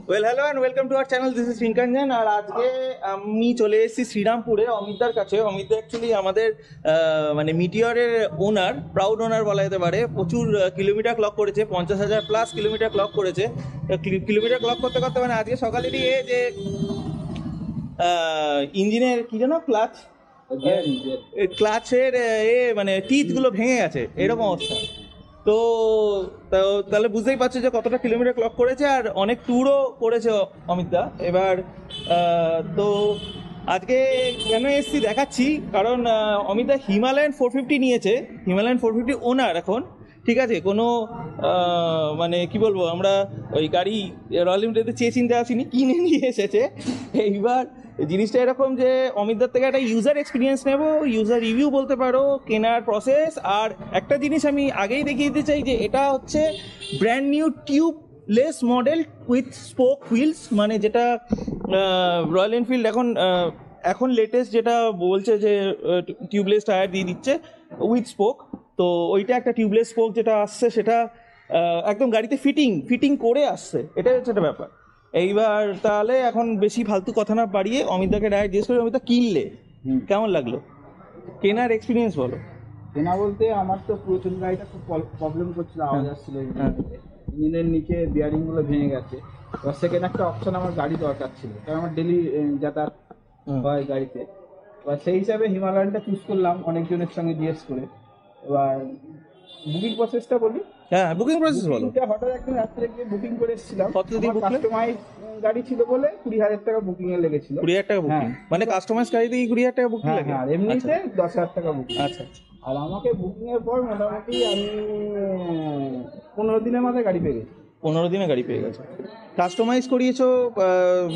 Well hello and welcome to our channel, this is Rinkanjan. আর আজকে আমি চলে এসেছি শ্রীরামপুরে অমিতদার কাছে। অমিতদা অ্যাকচুয়ালি আমাদের মানে মিটিওরের ওনার, প্রাউড ওনার বলা যেতে পারে। প্রচুর কিলোমিটার ক্লক করেছে, 50,000 প্লাস কিলোমিটার ক্লক করেছে। কিলোমিটার ক্লক করতে করতে মানে আজকে সকালেরই যে ইঞ্জিনের কি যেন ক্লাচের মানে টিথগুলো ভেঙে গেছে, এরকম অবস্থা। তো তাহলে বুঝতেই পারছো যে কতটা কিলোমিটার ক্লক করেছে, আর অনেক ট্যুরও করেছে অমিতদা। এবার তো আজকে কেন এসছি দেখাচ্ছি, কারণ অমিতদা হিমালয়ান 450 নিয়েছে। হিমালয়ান 450 ওনার এখন, ঠিক আছে। কোনো মানে কি বলবো, আমরা ওই গাড়ি রয়্যাল লিমিটেডে চেয়ে চিনতে আসিনি, কিনে নিয়ে এসেছে। এইবার জিনিসটা এরকম যে অমিতদার থেকে একটা ইউজার এক্সপিরিয়েন্স নেব, ইউজার রিভিউ বলতে পারো, কেনার প্রসেস। আর একটা জিনিস আমি আগেই দেখিয়ে দিতে চাই যে এটা হচ্ছে brand new tubeless model with spoke wheels, মানে যেটা রয়্যাল এনফিল্ড এখন লেটেস্ট যেটা বলছে যে টিউবলেস টায়ার দিয়ে দিচ্ছে উইথ স্পোক। তো ওইটা একটা টিউবলেস স্পোক যেটা আসছে, সেটা একদম গাড়িতে ফিটিং করে আসছে, এটাই হচ্ছে একটা ব্যাপার। এইবার তাহলে এখন বেশি ফালতু কথা না বাড়িয়ে অমিতদাকে ডাইরেক্ট জিজ্ঞেস করি, অমিতা কিনলে কেমন লাগলো, কেনার এক্সপিরিয়েন্স বলো। কেনা বলতে আমার তো প্রচুর গাড়িটা খুব প্রবলেম করছিল, আওয়াজ আসছিল, ইঞ্জিনের নিচে বিয়ারিংগুলো ভেঙে গেছে। এবার সেকেন্ড একটা অপশন আমার গাড়ি দরকার ছিল, কারণ আমার ডেলি যাতায়াত হয় গাড়িতে। এবার সেই হিসাবে হিমালয়ানটা চুজ করলাম অনেকজনের সঙ্গে জিজ্ঞেস করে। এবার বুকিং প্রসেসটা বলি। হ্যাঁ, বুকিং প্রসেস বলো। হঠাৎ একদিন রাত্রে গিয়ে বুকিং করে এসেছিলাম। কতদিন কাস্টমাইজ গাড়ি ছিল বলে 20,000 টাকা বুকিং এ লেগেছিল। 20,000 টাকা বুকিং, মানে কাস্টমাইজ গাড়িতে 20,000 টাকা বুকিং লাগে? হ্যাঁ, এমনিতে 10,000 টাকা বুকিং। আচ্ছা। আর আমাকে বুকিং এর পর মোটামুটি আমি 15 দিনের মাথায় গাড়ি পেয়ে গেছি। 15 দিনে গাড়ি পেয়ে গেছে। কাস্টমাইজ করিয়েছো,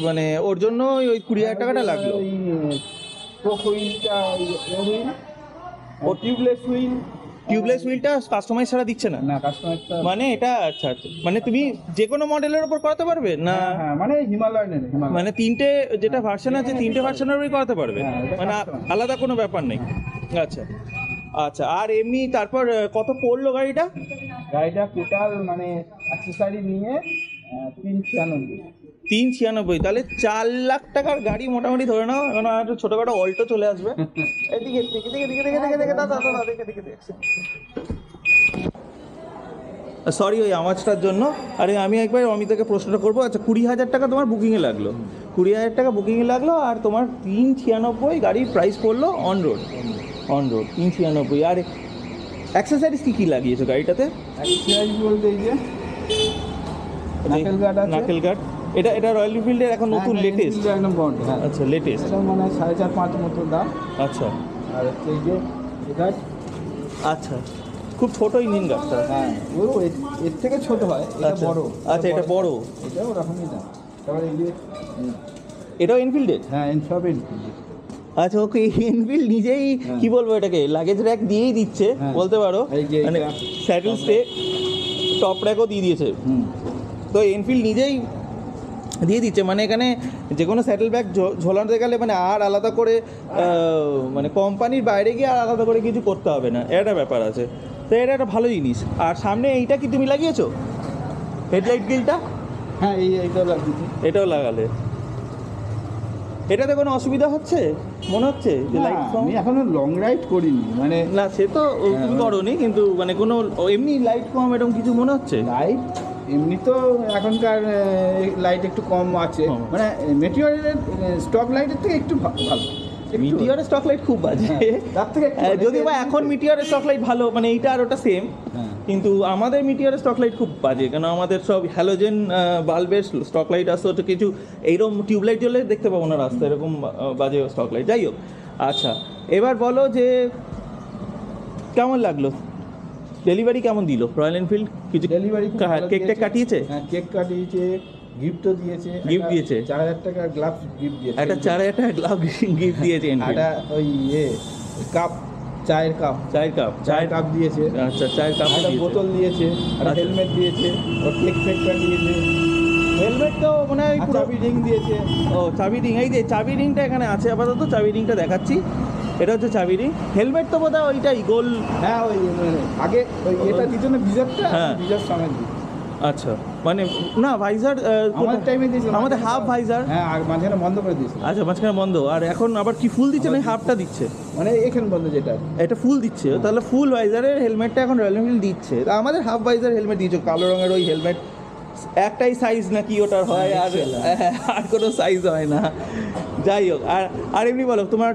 মানে ওর জন্য ওই 20,000 টাকাটা লাগলো। ওই হুইলটা, হুইল ও টিউবলেস হুইলটা কাস্টমাইজ ছাড়া দিচ্ছে না? না, কাস্টমাইজটা মানে এটা আচ্ছা। মানে তুমি যে কোনো মডেলের উপর করাতে পারবে না? হ্যাঁ, মানে হিমালয়ানের, মানে তিনটে যেটা ভার্সন আছে, তিনটে ভার্সনের উপরই করাতে পারবে, মানে আলাদা কোনো ব্যাপার নেই। আচ্ছা। আর এমনি তারপর কত পড়লো গাড়িটা টোটাল মানে অ্যাকসেসরি নিয়ে 396। তাহলে 4 লাখ টাকার গাড়ি মোটামুটি ধরে নাও। এখন একটা ছোটখাটো অল্টো চলে আসবে। এদিকে সরি ওই আওয়াজটার জন্য। আরে আমি একবার অমিতাকে প্রশ্নটা করবো। আচ্ছা, 20,000 টাকা তোমার বুকিংয়ে লাগলো, 20,000 টাকা বুকিংয়ে লাগলো, আর তোমার 396 গাড়ির প্রাইস পড়লো অন রোড 396। আর অ্যাক্সেসরিজ কী লাগিয়েছো গাড়িটাতে? অ্যাক্সেসরিজ বলতে এই যে নাকেল গার্ড। এটা রয়্যাল এনফিল্ডের এখন নতুন লেটেস্ট একদম বন্ড। আচ্ছা, লেটেস্ট। এটা মানে 4.5-5 মতো দাম। আচ্ছা। আর এই যে গার্ড, আচ্ছা, খুব ছোট ইঞ্জিন গাড়িটা। হ্যাঁ, এর থেকে ছোট হয়, এটা বড়। আচ্ছা, এটা বড়, এটা ওরকমই দাম। তারপরে এই যে এটাও এনফিল্ডের? হ্যাঁ, সব এনফিল্ডের। আচ্ছা, ওকে। এনফিল্ড নিজেই কি বলবো, এটাকে লাগেজ র্যাক দিয়েই দিচ্ছে বলতে পারো, মানে স্যাডেল স্টে, টপ র্যাকও দিয়ে দিয়েছে। তো এনফিল্ড নিজেই দিয়ে দিচ্ছে, মানে এখানে যে কোনো স্যাটেল ব্যাগ ঝোলাতে গেলে মানে আর আলাদা করে মানে কোম্পানির বাইরে গিয়ে আর আলাদা করে কিছু করতে হবে না, এটা ব্যাপার আছে। তো এটা একটা ভালো জিনিস। আর সামনে এইটা কি তুমি লাগিয়েছো, হেডলাইট গ্রিলটা? হ্যাঁ, এইটাও লাগিয়েছি। এটাও লাগালে? এটাতে কোনো অসুবিধা হচ্ছে মনে হচ্ছে যে লাইট? আমি এখনো লং রাইড করিনি, মানে না, সে তো তুমি করোনি, কিন্তু মানে কোনো এমনি লাইট কম এরকম কিছু মনে হচ্ছে? লাইট এমনি তো এখনকার লাইট একটু কম আছে, মানে মেটিওরের স্টক লাইটের থেকে একটু ভালো। মিটিওরের স্টক লাইট খুব বাজে, তার থেকে যদিও বা এখন মিটিওরের স্টক লাইট ভালো, মানে এইটা আর ওটা সেম। কিন্তু আমাদের মিটিওরের স্টক লাইট খুব বাজে, কেন আমাদের সব হ্যালোজেন বাল্বের স্টক লাইট আসতো, তো কিছু এইরকম টিউবলাইট জ্বলে দেখতে পাবো না রাস্তায়, এরকম বাজে স্টক লাইট। যাই হোক, আচ্ছা এবার বলো যে কেমন লাগলো, ডেলিভারি কেমন দিল রয়্যাল এনফিল্ড? কিছু ডেলিভারি কেক টেক কাটিয়েছে? হ্যাঁ, কেক কাটিয়েছে, গিফটও দিয়েছে। 4,000 টাকা গ্লাভস গিফট দিয়েছে। একটা 4,000 টাকা গ্লাভ গিফট দিয়েছে। একটা ওই কাপ, চায়ের কাপ দিয়েছে। আচ্ছা, চায়ের কাপ, একটা বোতল দিয়েছে, একটা হেলমেট দিয়েছে, ওর কেক দিয়েছে। হেলমেট তো মনে হয় চাবি রিং দিয়েছে। ও, চাবি রিং, এই যে চাবি রিংটা এখানে আছে আপাতত, চাবি রিংটা দেখাচ্ছি, এটা হচ্ছে চাবি রিং। হেলমেট তো বোধহয় ওইটাই গোল। হ্যাঁ, ওই আগে ওই এটা দিত না, ভিজারটা, হ্যাঁ, ভিজার সমেত। আচ্ছা, মানে না ভাইজার আমাদের টাইমে দিয়েছিল, আমাদের হাফ ভাইজার। হ্যাঁ, আর মাঝখানে বন্ধ করে দিয়েছিল। আচ্ছা, মাঝখানে বন্ধ, আর এখন আবার কি ফুল দিচ্ছে না হাফটা দিচ্ছে? মানে এখানে বন্ধ যেটা, এটা ফুল দিচ্ছে, তাহলে ফুল ভাইজারের হেলমেটটা এখন রয়্যাল এনফিল্ড দিচ্ছে। তা আমাদের হাফ ভাইজার হেলমেট দিয়েছে, কালো রঙের ওই হেলমেট, একটাই সাইজ নাকি ওটার হয়, আর কোনো সাইজ হয় না। যাই হোক, আর এমনি বলো, তোমার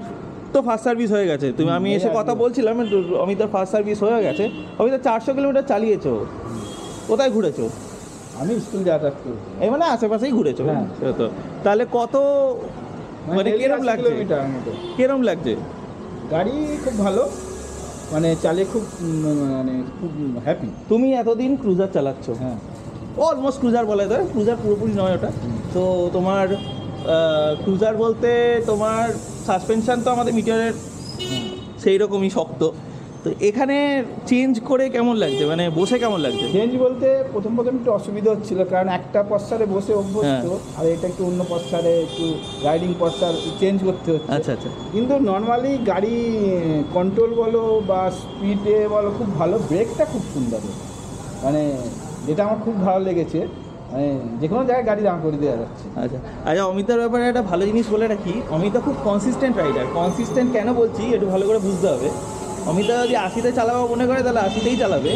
তো ফার্স্ট সার্ভিস হয়ে গেছে, আমি এসে কথা বলছিলাম, অমিতার ফার্স্ট সার্ভিস হয়ে গেছে। অমিতার 400 কিলোমিটার চালিয়েছো, কোথায় ঘুরেছো? আমি স্কুল যাতায়াত করি, এই মানে আশেপাশেই ঘুরেছো। হ্যাঁ। তো তাহলে কত, মানে কিরম লাগছে? কিলোমিটার মতো। কিরম লাগছে? গাড়ি খুব ভালো, মানে চালিয়ে খুব মানে খুব হ্যাপি। তুমি এতদিন ক্রুজার চালাচ্ছ? হ্যাঁ, অলমোস্ট ক্রুজার বলা যায়, ক্রুজার পুরোপুরি নয় ওটা। তো তোমার ক্রুজার বলতে তোমার সাসপেনশন তো আমাদের মিটারের সেই রকমই শক্ত। তো এখানে চেঞ্জ করে কেমন লাগছে, মানে বসে কেমন লাগছে? চেঞ্জ বলতে প্রথম একটু অসুবিধা হচ্ছিল, কারণ একটা পশ্চারে বসে অভ্যস্ত, আর এটা একটু অন্য পশ্চারে একটু রাইডিং পশ্চার চেঞ্জ করতে হচ্ছে। আচ্ছা আচ্ছা। কিন্তু নর্মালি গাড়ি কন্ট্রোল বলো বা স্পিডে বলো খুব ভালো, ব্রেকটা খুব সুন্দর, মানে যেটা আমার খুব ভালো লেগেছে, মানে যে কোনো জায়গায় গাড়ি দাঁড় করে দেওয়া যাচ্ছে। আচ্ছা আচ্ছা, অমিতার ব্যাপারে একটা ভালো জিনিস বলে রাখি, অমিতা খুব কনসিস্টেন্ট রাইডার। কনসিস্টেন্ট কেন বলছি একটু ভালো করে বুঝতে হবে। অমিতা যদি 80-তে চালাবো মনে করে তাহলে 80-তেই চালাবে,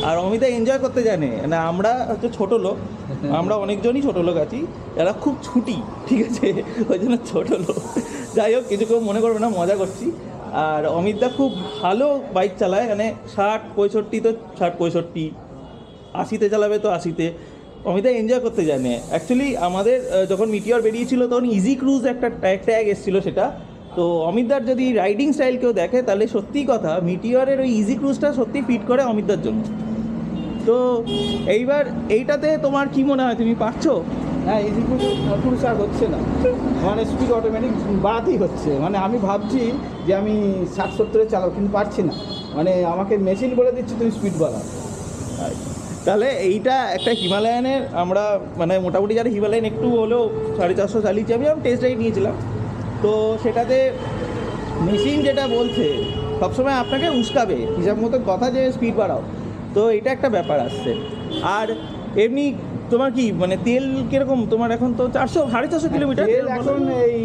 আর অমিতা এনজয় করতে জানে না। আমরা হচ্ছে ছোটো লোক, আমরা অনেকজনই ছোটো লোক আছি, এরা খুব ছুটি, ঠিক আছে, ওই জন্য ছোটো লোক। যাই হোক, কিছু কেউ মনে করবে না, মজা করছি। আর অমিতদা খুব ভালো বাইক চালায়, মানে 60-65 তো 60-65, 80-তে চালাবে তো 80-তে। অমিতা এনজয় করতে জানে। অ্যাকচুয়ালি আমাদের যখন মিটিওর বেরিয়েছিল তখন ইজি ক্রুজ একটা ট্যাগ এসেছিলো সেটা। তো অমিতদার যদি রাইডিং স্টাইল কেউ দেখে তাহলে সত্যিই কথা, মিটিওরের ওই ইজি ক্রুজটা সত্যি ফিট করে অমিতদার জন্য। তো এইবার এইটাতে তোমার কি মনে হয়, তুমি পারছো? হ্যাঁ, ইজি ক্রুজ আর হচ্ছে না, মানে স্পিড অটোমেটিক বাড়াতেই হচ্ছে। মানে আমি ভাবছি যে আমি 60-70-এ চালাবো, কিন্তু পারছি না, মানে আমাকে মেশিন বলে দিচ্ছে তুমি স্পিড বাড়াও। তাহলে এইটা একটা হিমালয়ানের, আমরা মানে মোটামুটি যারা হিমালয়ান একটু হলেও 450 চালিয়েছি, আমি টেস্ট রাইড নিয়েছিলাম। তো সেটাতে মেশিন যেটা বলছে সবসময় আপনাকে উস্কাবে, হিসাব মতো কথা, যে স্পিড বাড়াও। তো এটা একটা ব্যাপার আসছে। আর এমনি তোমার কি মানে তেল কীরকম তোমার? এখন তো 400-450 কিলোমিটার এখন এই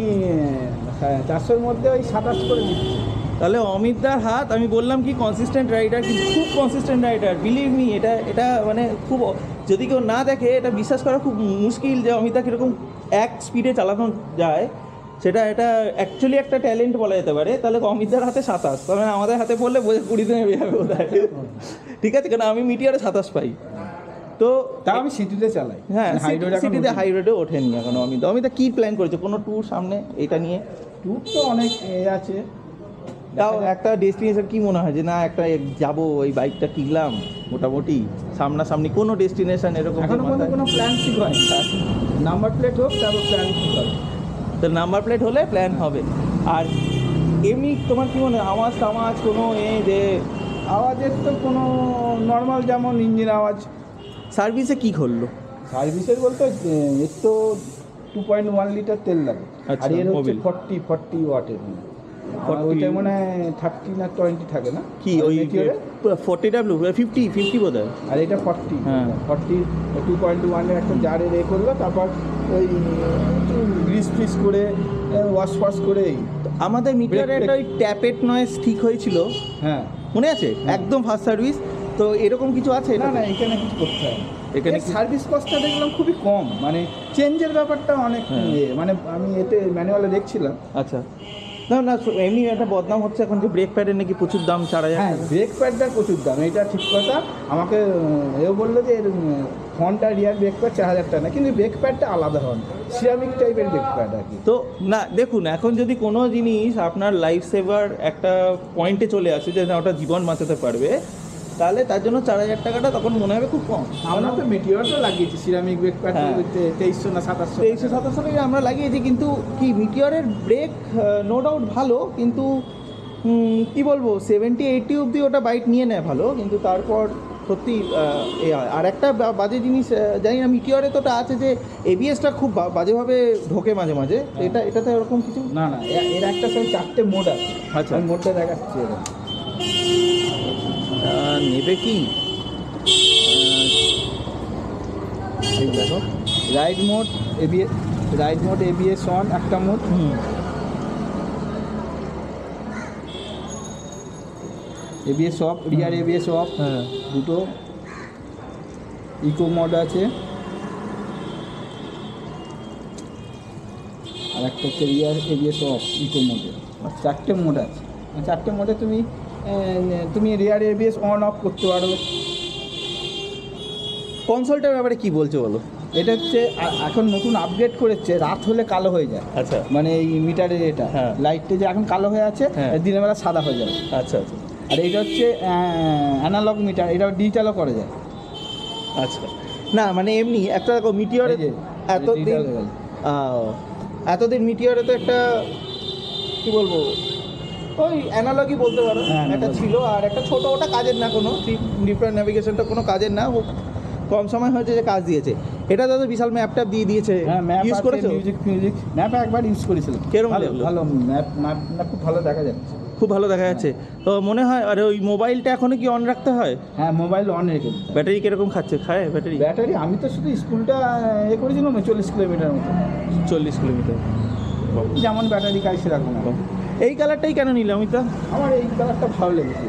400-র মধ্যে ওই 27 করে দিচ্ছে। তাহলে অমিতদার হাত, আমি বললাম কি কনসিস্টেন্ট রাইডার, কিন্তু খুব কনসিস্টেন্ট রাইডার, বিলিভ মি। এটা মানে খুব, যদি কেউ না দেখে এটা বিশ্বাস করা খুব মুশকিল যে অমিতদা কীরকম এক স্পিডে চালানো যায়। এটা অ্যাকচুয়ালি একটা ট্যালেন্ট বলা যেতে পারে। তাহলে অমিতদার হাতে 27, তাহলে আমাদের হাতে পড়লে 20-তে নেমে যাবে বোধহয়, ঠিক আছে? কারণ আমি মিটিয়ারে 27 পাই। তো তাও আমি সিটিতে চালাই। হ্যাঁ, সিটিতে হাই রোডে ওঠেনি এখন অমিতা। কী প্ল্যান করেছে, কোনো ট্যুর সামনে এটা নিয়ে? ট্যুর তো অনেক আছে, তাও একটা ডেস্টিনেশন কি মনে হয় যে না একটা যাবো, এই বাইকটা কিনলাম, মোটামুটি সামনাসামনি কোনো ডেস্টিনেশন এরকম? এখনো কোনো প্ল্যান ঠিক হয়, নাম্বার প্লেট হোক তারপর প্ল্যান ঠিক হবে। তো নাম্বার প্লেট হলে প্ল্যান হবে। আর এমনি তোমার কি মনে হয়, আওয়াজ কোনো যে আওয়াজের তো কোনো নর্মাল, যেমন ইঞ্জিন আওয়াজ। সার্ভিসে কি করলো? সার্ভিসের বলতে এর তো 2.1 লিটার তেল লাগে, আচ্ছা, আর এর হচ্ছে মোবিল 40 ওয়াটের, ওইটা মানে 30 না 20 থাকে না কি ওই 40W 50 বোধ হয়, আর এটা 40। হ্যাঁ, 2.1 এর একটা জারের করলো, তারপর ওই গ্রিস ফ্রিস করে ওয়াশ করে। আমাদের মিটারে একটা ওই ট্যাপেট নয়েজ ঠিক হয়েছিল, হ্যাঁ মনে আছে? একদম ফার্স্ট সার্ভিস। তো এরকম কিছু আছে? না, এখানে কিছু করতে হয়। এখানে সার্ভিস কস্টটা দেখলাম খুবই কম, মানে চেঞ্জের ব্যাপারটা অনেক, মানে আমি এতে ম্যানুয়ালে দেখছিলাম। আচ্ছা, না এমনি একটা বদনাম হচ্ছে এখন যে ব্রেক প্যাডের নাকি প্রচুর দাম, 4000। হ্যাঁ, ব্রেক প্যাডটার প্রচুর দাম, এটা ঠিক কথা। আমাকে এও বললো যে এর ফ্রন্ট আর রিয়ার ব্রেক প্যাড 4000 টাকা না, কিন্তু ব্রেক প্যাডটা আলাদা হন, সিরামিক টাইপের ব্রেক প্যাড আর কি। তো না দেখুন, এখন যদি কোনো জিনিস আপনার লাইফ সেভার একটা পয়েন্টে চলে আসে যে না ওটা জীবন বাঁচাতে পারবে, তাহলে তার জন্য 4000 টাকাটা তখন মনে হবে খুব কম। আমরা তো মিটিওরটা লাগিয়েছি সিরামিক ব্রেক প্যাড, 2300 না 2700 টাকা আমরা লাগিয়েছি। কিন্তু কি মিটিওরের ব্রেক নো ডাউট ভালো, কিন্তু কি বলবো 70-80 অবধি ওটা বাইক নিয়ে নেয় ভালো, কিন্তু তারপর সত্যি আর একটা বাজে জিনিস, জানি না মিটিওরে তো ওটা আছে যে এবিএসটা খুব বাজেভাবে ঢোকে মাঝে মাঝে। এটাতে ওরকম কিছু না, এর একটা সব 4টে মোড আছে। আচ্ছা, ওই মোডটা দেখাচ্ছি এবার। নেবে কি এই দেখো রাইড মোড এবিএস অন একটা mode, ABS of, rear ABS of, হ্যাঁ দুটো ইকো মোড আছে, আর একটা হচ্ছে রিয়ার এবিএস অফ ইকো মোডে। চারটে মোড আছে, চারটে মোডে তুমি রিয়ার এবিএস অন অফ করতে পারো। কনসোলটার ব্যাপারে কি বলছো বলো? এটা হচ্ছে এখন নতুন আপগ্রেড করেছে, রাত হলে কালো হয়ে যায়, আচ্ছা মানে এই মিটারের এটা হ্যাঁ। লাইটটা যে এখন কালো হয়ে আছে, হ্যাঁ। দিনের বেলা সাদা হয়ে যাবে। আচ্ছা আচ্ছা আর এইটা হচ্ছে অ্যানালগ মিটার, এটা ডিজিটালও করা যায়। আচ্ছা, না মানে এমনি একটা দেখো মিটিওরে এই যে, এতদিন digital হয়ে গেছে। এতদিন মিটিওরে তো একটা কি বলবো ওই অ্যানালগই বলতে পারো, হ্যাঁ, একটা analog। ছিল, আর একটা ছোট, ওটা কাজের না, কোনো ডিফারেন্ট নেভিগেশনটা কোনো কাজের না, ও কম সময় হয়েছে যে কাজ দিয়েছে। এটা তো বিশাল ম্যাপ ট্যাপ দিয়ে দিয়েছে, হ্যাঁ, ম্যাপ ইউজ করেছো? মিউজিক ম্যাপ একবার ইউজ করেছিলাম। কেরম ভালো লাগলো? ভালো ম্যাপ খুব ভালো দেখা যাচ্ছে। খুব ভালো দেখা যাচ্ছে। তো মনে হয়, আর ওই মোবাইলটা এখনো কি অন রাখতে হয়? হ্যাঁ, মোবাইল অন রেখে দিতে হবে। ব্যাটারি কিরকম খায় ব্যাটারি? ব্যাটারি আমি তো শুধু স্কুলটা করেছিলাম 40 কিলোমিটার মতো, 40 কিলোমিটার। যেমন ব্যাটারি খাই সেরকম। এই কালারটাই কেন নিলে অমিতা? আমার এই কালারটা ভালো লেগেছে,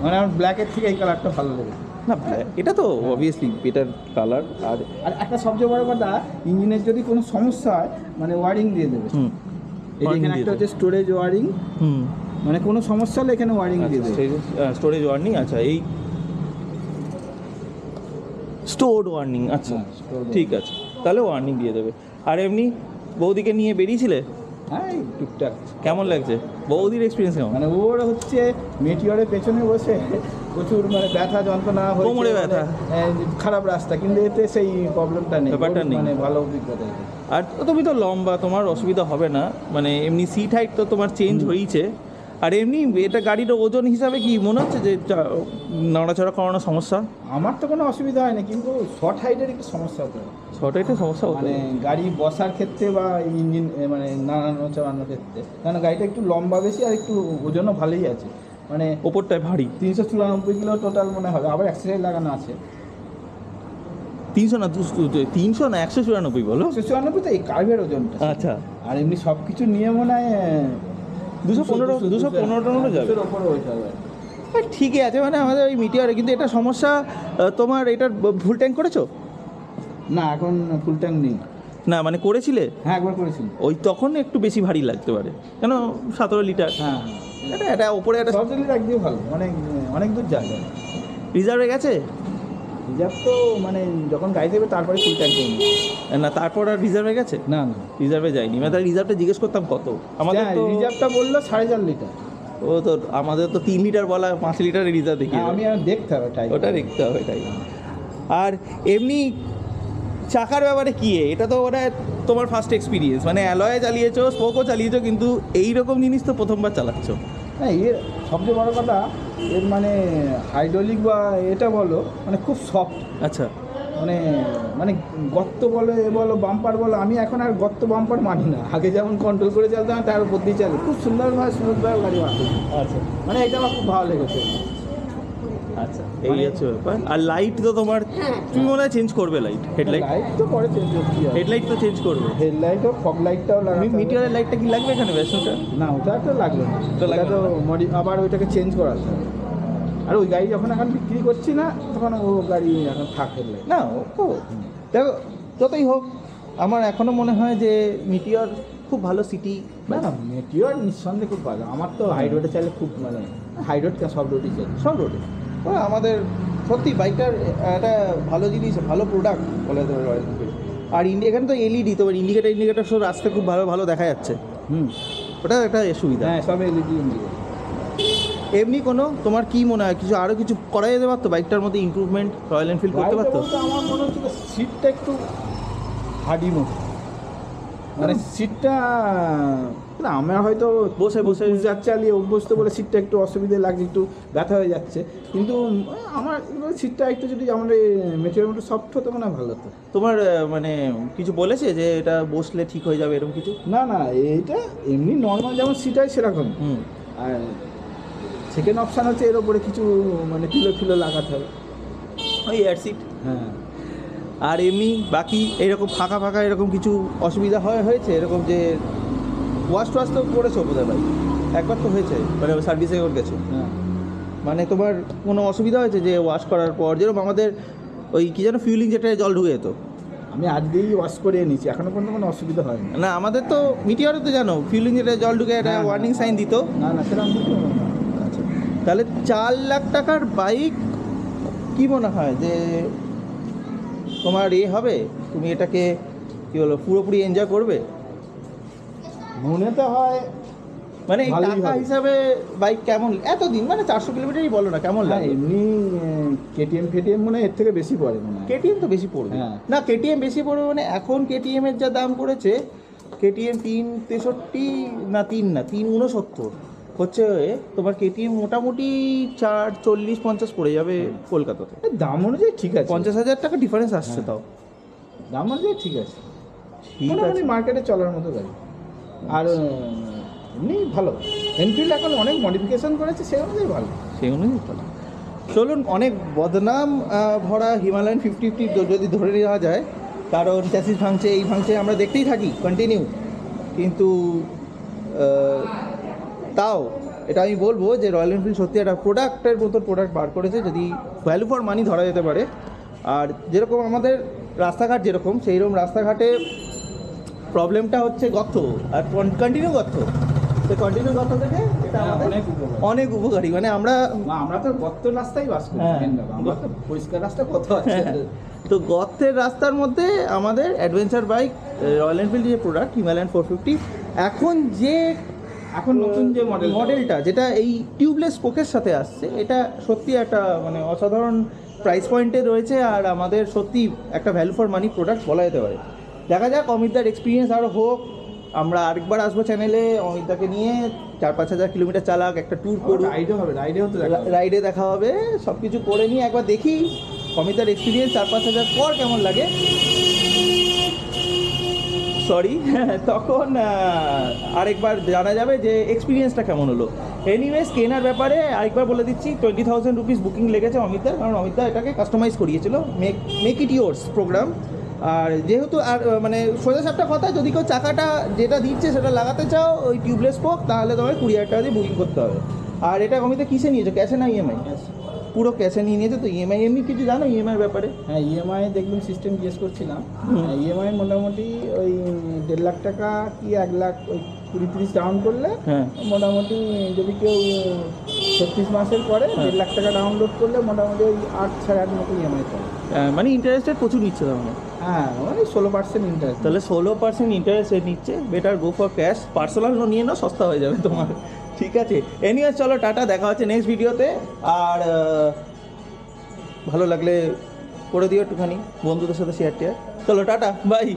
মানে আমার ব্ল্যাকের থেকে এই কালারটা ভালো লেগেছে। না এটা তো অবভিয়াসলি বেটার কালার। আর আর একটা সবচেয়ে বড় কথা, ইঞ্জিনের যদি কোনো সমস্যা হয় মানে ওয়ারিং দিয়ে দেবে। হুম এই যে এখানে একটা হচ্ছে স্টোরেজ ওয়ারিং, হুম মানে কোনো সমস্যা হলে এখানে ওয়ারিং দিয়ে দেবে। স্টোরেজ ওয়ার্নিং, আচ্ছা এই স্টোর ওয়ার্নিং, আচ্ছা হ্যাঁ, stored ঠিক আছে, তাহলে ওয়ার্নিং দিয়ে দেবে। আর এমনি বৌদিকে নিয়ে বেরিয়েছিলে, হ্যাঁ এই টুকটাক। কেমন লাগছে বৌদির এক্সপিরিয়েন্স কেমন? মানে ওর হচ্ছে মেটিওরের পেছনে বসে প্রচুর মানে ব্যথা যন্ত্রণা হয়েছে, কোমরে ব্যথা। মানে, খারাপ রাস্তা, কিন্তু এতে সেই প্রবলেমটা নেই, ব্যাপারটা ওর নেই। মানে ভালো অভিজ্ঞতা এতে। আর তুমি তো লম্বা, তোমার অসুবিধা হবে না, মানে এমনি সিট হাইট তো তোমার চেঞ্জ হয়েছে। আর এমনি এটা গাড়ির ওজন হিসাবে কি মনে হচ্ছে যে নড়াচড়া করানোর সমস্যা? আমার তো কোনো অসুবিধা হয় না, কিন্তু শর্ট হাইটের একটু সমস্যা হতে পারে, ছোট একটা সমস্যা হতে মানে পারে। গাড়ি বসার ক্ষেত্রে বা ইঞ্জিন মানে নাড়ানো চালানোর ক্ষেত্রে, কারণ গাড়িটা একটু লম্বা বেশি আর একটু ওজনও ভালোই আছে, মানে ওপরটায় ভারী। 394 কিলো টোটাল মনে হবে, আবার অ্যাক্সিডেন্ট লাগানো আছে। 300 না 300 না 194 বলো? 194 তো এই কার্ভের ওজনটা, আচ্ছা আর এমনি সব কিছু নিয়ে মনে হয় 215 যাবে। 200 ওপরে হয়ে যাবে। ঠিকই আছে, মানে আমাদের ওই মিটিওরে কিন্তু এটা সমস্যা। তোমার এটার ফুল ট্যাঙ্ক করেছো? না, এখন ফুল ট্যাঙ্ক নেই। না মানে করেছিলে, হ্যাঁ, একবার করেছিল। ওই তখন একটু বেশি ভারী লাগতে পারে, কেন 17 লিটার। হ্যাঁ, এটা ওপরে একটা সব দিলে একদিকে ভালো, মানে অনেক দূর যায়। রিজার্ভে গেছে রিজার্ভ তো মানে যখন গাড়ি দেবে তারপরে ফুল ট্যাঙ্ক করবে। না, তারপর আর রিজার্ভে গেছে? না না, রিজার্ভে যায়নি, মানে তার রিজার্ভটা জিজ্ঞেস করতাম কত আমাদের তো। রিজার্ভটা বললো 4.5 লিটার। ও তো আমাদের তো 3 লিটার বলা, 5 লিটারের রিজার্ভ দেখি। হ্যাঁ, আমি আর দেখতে হবে টাইম। ওটা দেখতে হবে তাই। আর এমনি চাকার ব্যাপারে কি, এটা তো ওটা তোমার ফার্স্ট এক্সপিরিয়েন্স, মানে অ্যালয়ে চালিয়েছো, স্পোকও চালিয়েছো, কিন্তু এই রকম জিনিস তো প্রথমবার চালাচ্ছ। হ্যাঁ, এর সবচেয়ে বড় কথা, এর মানে হাইড্রোলিক বা এটা বলো, মানে খুব সফট, আচ্ছা মানে মানে গর্ত বলো, এ বলো, বাম্পার বলো, আমি এখন আর গর্ত বাম্পার মানি না। আগে যেমন কন্ট্রোল করে চলতাম, তার উপর দিয়ে চালে খুব সুন্দরভাবে স্মুথভাবে গাড়ি মারতে। আচ্ছা মানে এটা আমার খুব ভালো লেগেছে। আচ্ছা, এই হচ্ছে ব্যাপার। আর লাইট তো তোমার, তুমি মনে হয় চেঞ্জ করবে লাইট, হেডলাইট? লাইট তো পরে চেঞ্জ করতে হবে, হেডলাইট তো চেঞ্জ করবে। হেডলাইটও ফগ লাইটটাও লাগাতে হবে। মিটিওরের লাইটটা কি লাগবে এখানে ব্যাসটা? না, ওটা তো লাগলো না, ওটা লাগলো ওটা তো আবার ওইটাকে চেঞ্জ করাতে হবে। আর ওই গাড়ি যখন এখন বিক্রি করছি না, তখন ও গাড়ি এখন থাক হেডলাইট। না ও তো দেখো, যতই হোক আমার এখনো মনে হয় যে মিটিওর খুব ভালো সিটি। না না, মেটিওর নিঃসন্দেহে খুব ভালো। আমার তো হাই রোডে চাইলে খুব, মানে হাই রোড সব রোডই চাই। সব রোডে আমাদের সত্যি বাইকটার একটা ভালো জিনিস, ভালো প্রোডাক্ট বলে যেতে পারে রয়্যাল এনফিল্ড। আর এখানে তো এলইডি, তোমার ইন্ডিকেটার সব রাস্তায় খুব ভালো ভালো দেখা যাচ্ছে, ওটা একটা সুবিধা। হ্যাঁ, সব এলইডি ইন্ডিকেটর। এমনি কোনো তোমার কি মনে হয় কিছু আরও কিছু করা যেতে পারতো বাইকটার মধ্যে, ইমপ্রুভমেন্ট রয়্যাল এনফিল্ড করতে পারতো? আমার মনে হচ্ছে সিটটা একটু হার্ডি মতো, মানে সিটটা না, আমরা হয়তো বসে বসে পূজার চালিয়ে অভ্যস্ত বলে সিটটা একটু অসুবিধা লাগছে, একটু ব্যথা হয়ে যাচ্ছে, কিন্তু আমার সিটটা একটু যদি আমাদের মেটেরিয়াল মতো সফট হতো মনে হয় ভালো হতো। তোমার মানে কিছু বলেছে যে এটা বসলে ঠিক হয়ে যাবে এরকম কিছু? না না, এইটা এমনি নর্মাল যেমন সিট হয় সেরকম। আর সেকেন্ড অপশান হচ্ছে এর ওপরে কিছু মানে পিলো লাগাতে হবে, ওই এয়ার সিট। হ্যাঁ। আর এমনি বাকি এরকম ফাঁকা ফাঁকা এরকম কিছু অসুবিধা হয়েছে এরকম যে ওয়াশ টোয়াশ তো করেছো বোধহয় ভাই, একবার তো হয়েছে মানে সার্ভিসে ওর গেছো, হ্যাঁ মানে তোমার কোনো অসুবিধা হয়েছে যে ওয়াশ করার পর যেরকম আমাদের ওই কী যেন ফিউলিং যেটা জল ঢুকে যেত? আমি আজকেই ওয়াশ করে এনেছি, এখনো পর্যন্ত কোনো অসুবিধা হয়নি। না আমাদের তো মিটিওরে তো জানো ফিউলিং যেটা জল ঢুকে একটা হ্যাঁ, ওয়ার্নিং সাইন দিত। না না সেরকম কিছু হবে না। আচ্ছা, তাহলে 4 লাখ টাকার বাইক কি মনে হয় যে তোমার হবে, তুমি এটাকে কি বলো পুরোপুরি এনজয় করবে? মনে তো হয় মানে এই ভালোই টাকা হবে। হিসাবে বাইক কেমন এতদিন মানে 400 কিলোমিটারই বলো না কেমন হ্যাঁ, লাগে? এমনি কেটিএম ফেটিএম মনে হয় এর থেকে বেশি পড়ে মনে হয়। কেটিএম তো বেশি পড়বে হ্যাঁ। না, কেটিএম বেশি পড়বে মানে এখন কেটিএম এর যা দাম করেছে, কেটিএম 363 না 369 হচ্ছে তোমার কেটিএম মোটামুটি 440-50 পড়ে যাবে কলকাতাতে। দাম অনুযায়ী ঠিক আছে, 50,000 টাকা ডিফারেন্স আসছে হ্যাঁ। তাও। দাম অনুযায়ী ঠিক আছে, ঠিক মোটামুটি আছে, মার্কেটে চলার মতো গাড়ি। আর এমনি ভালো, এনফিল্ড এখন অনেক মডিফিকেশন করেছে, সেই অনুযায়ী ভালো। সেই অনুযায়ী ভালো। চলুন, অনেক বদনাম ভরা হিমালয়ান 550 যদি ধরে নেওয়া যায়, কারণ চ্যাসিস ভাঙছে এই ভাঙছে আমরা দেখতেই থাকি কন্টিনিউ, কিন্তু তাও এটা আমি বলবো যে রয়্যাল এনফিল্ড সত্যি একটা প্রোডাক্টের মতো প্রোডাক্ট বার করেছে, যদি ভ্যালু ফর মানি ধরা যেতে পারে। আর যেরকম আমাদের রাস্তাঘাট যেরকম, সেই রকম রাস্তাঘাটে প্রবলেমটা হচ্ছে গর্ত, আর কন্টিনিউ গর্ত। তো কন্টিনিউ গর্ত থেকে এটা আমাদের অনেক উপকার। অনেক উপকারী, মানে আমরা না, আমরা তো গর্ত রাস্তায় বাস করি, হ্যাঁ। main ব্যাপার। আমরা তো পরিষ্কার রাস্তা কত আছে। তো গর্তের রাস্তার মধ্যে আমাদের অ্যাডভেঞ্চার বাইক রয়্যাল এনফিল্ড যে প্রোডাক্ট হিমালয়ান 450, এখন যে এখন নতুন যে মডেলটা যেটা এই টিউবলেস স্পোকের সাথে আসছে, এটা সত্যি একটা মানে অসাধারণ প্রাইস পয়েন্টে রয়েছে, আর আমাদের সত্যি একটা ভ্যালু ফর মানি প্রোডাক্ট বলা যেতে পারে। দেখা যাক অমিতদার এক্সপিরিয়েন্স আরও হোক, আমরা আরেকবার আসবো চ্যানেলে, অমিতদাকে নিয়ে 4-5 হাজার কিলোমিটার চালাক, একটা ট্যুর করুক, রাইডে হবে, রাইডেও তো দেখা হবে। রাইডে দেখা হবে, সব কিছু করে নিয়ে একবার দেখি অমিতার এক্সপিরিয়েন্স 4-5 হাজার পর কেমন লাগে। সরি, তখন আরেকবার জানা যাবে যে এক্সপিরিয়েন্সটা কেমন হলো। এনিওয়েজ, কেনার ব্যাপারে আরেকবার বলে দিচ্ছি, 20,000 রুপিস বুকিং লেগেছে অমিতার, কারণ অমিতা এটাকে কাস্টমাইজ করিয়েছিল, মেক ইট ইয়োর্স প্রোগ্রাম। আর যেহেতু আর মানে সোজা সাপটা কথা, যদি কেউ চাকাটা যেটা দিচ্ছে সেটা লাগাতে চাও ওই টিউবলেস স্পোক, তাহলে তোমায় 20,000 টাকা দিয়ে বুকিং করতে হবে। আর এটা অমিতা কিসে নিয়েছো, ক্যাশে না ইএমআই? পুরো ক্যাশে নিয়ে নিয়েছো তো। ইএমআই এমনি কিছু জানো ইএমআইয়ের ব্যাপারে? হ্যাঁ, ইএমআই দেখবেন সিস্টেম জিজ্ঞেস করছিলাম। ইএমআই মোটামুটি ওই 1.5 লাখ টাকা কি 1 লাখ ওই 20-30 ডাউন করলে, হ্যাঁ, মোটামুটি যদি কেউ 36 মাসের পরে হ্যাঁ। 1.5 লাখ টাকা ডাউনলোড করলে মোটামুটি ওই 8-8.5 মতো ইএমআই পড়ে। মানে ইন্টারেস্টেড প্রচুর নিচ্ছে তার মানে। হ্যাঁ, মানে 16% ইন্টারেস্ট। তাহলে 16% ইন্টারেস্ট নিচ্ছে, better go for cash, personal loan নিয়ে নাও, সস্তা হয়ে যাবে তোমার। ঠিক আছে, এনিওয়েজ চলো টাটা, দেখা হচ্ছে নেক্সট ভিডিওতে। আর ভালো লাগলে করে দিও একটুখানি বন্ধুদের সাথে শেয়ার টেয়ার। চলো টাটা, বাই।